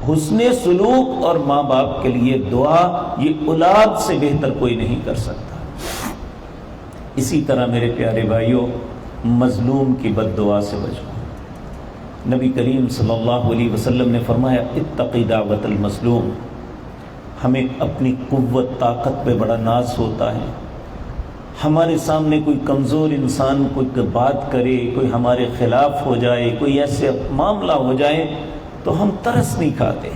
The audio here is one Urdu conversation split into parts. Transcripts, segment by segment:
حسن سلوک اور ماں باپ کے لیے دعا یہ اولاد سے بہتر کوئی نہیں کر سکتا۔ اسی طرح میرے پیارے بھائیوں، مظلوم کی بد دعا سے بچو۔ نبی کریم صلی اللہ علیہ وسلم نے فرمایا اتقی دعوت المظلوم۔ ہمیں اپنی قوت طاقت پہ بڑا ناز ہوتا ہے، ہمارے سامنے کوئی کمزور انسان کوئی بات کرے، کوئی ہمارے خلاف ہو جائے، کوئی ایسے معاملہ ہو جائے تو ہم ترس نہیں کھاتے۔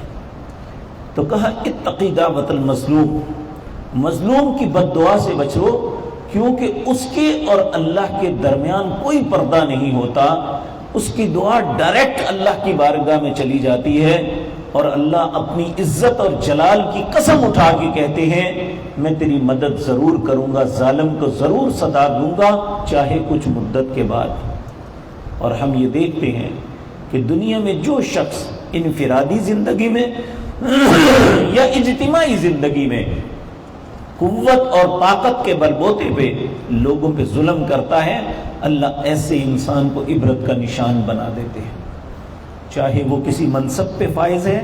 تو کہا اتقی دعوت المظلوم، مظلوم کی بد دعا سے بچو، کیونکہ اس کے اور اللہ کے درمیان کوئی پردہ نہیں ہوتا۔ اس کی دعا ڈائریکٹ اللہ کی بارگاہ میں چلی جاتی ہے، اور اللہ اپنی عزت اور جلال کی قسم اٹھا کے کہتے ہیں میں تیری مدد ضرور کروں گا، ظالم کو ضرور سزا دوں گا، چاہے کچھ مدت کے بعد۔ اور ہم یہ دیکھتے ہیں کہ دنیا میں جو شخص انفرادی زندگی میں یا اجتماعی زندگی میں قوت اور طاقت کے بل بوتے پہ لوگوں پہ ظلم کرتا ہے، اللہ ایسے انسان کو عبرت کا نشان بنا دیتے ہیں، چاہے وہ کسی منصب پہ فائز ہے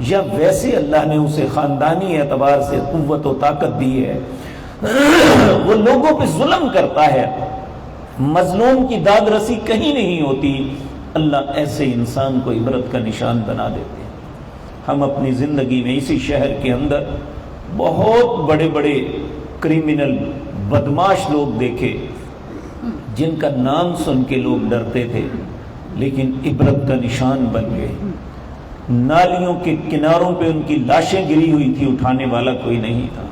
یا ویسے اللہ نے اسے خاندانی اعتبار سے قوت و طاقت دی ہے، وہ لوگوں پہ ظلم کرتا ہے، مظلوم کی داد رسی کہیں نہیں ہوتی، اللہ ایسے انسان کو عبرت کا نشان بنا دیتے ہیں۔ ہم اپنی زندگی میں اسی شہر کے اندر بہت بڑے بڑے کریمنل بدماش لوگ دیکھے جن کا نام سن کے لوگ ڈرتے تھے، لیکن عبرت کا نشان بن گئے۔ نالیوں کے کناروں پہ ان کی لاشیں گری ہوئی تھی، اٹھانے والا کوئی نہیں تھا،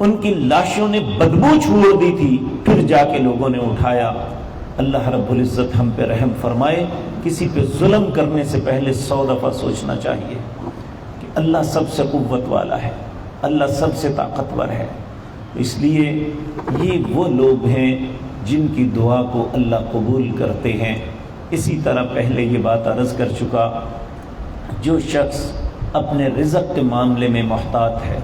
ان کی لاشوں نے بدبو چھوڑ دی تھی، پھر جا کے لوگوں نے اٹھایا۔ اللہ رب العزت ہم پہ رحم فرمائے، کسی پہ ظلم کرنے سے پہلے 100 دفعہ سوچنا چاہیے کہ اللہ سب سے قوت والا ہے، اللہ سب سے طاقتور ہے۔ اس لیے یہ وہ لوگ ہیں جن کی دعا کو اللہ قبول کرتے ہیں۔ اسی طرح پہلے یہ بات عرض کر چکا، جو شخص اپنے رزق کے معاملے میں محتاط ہے،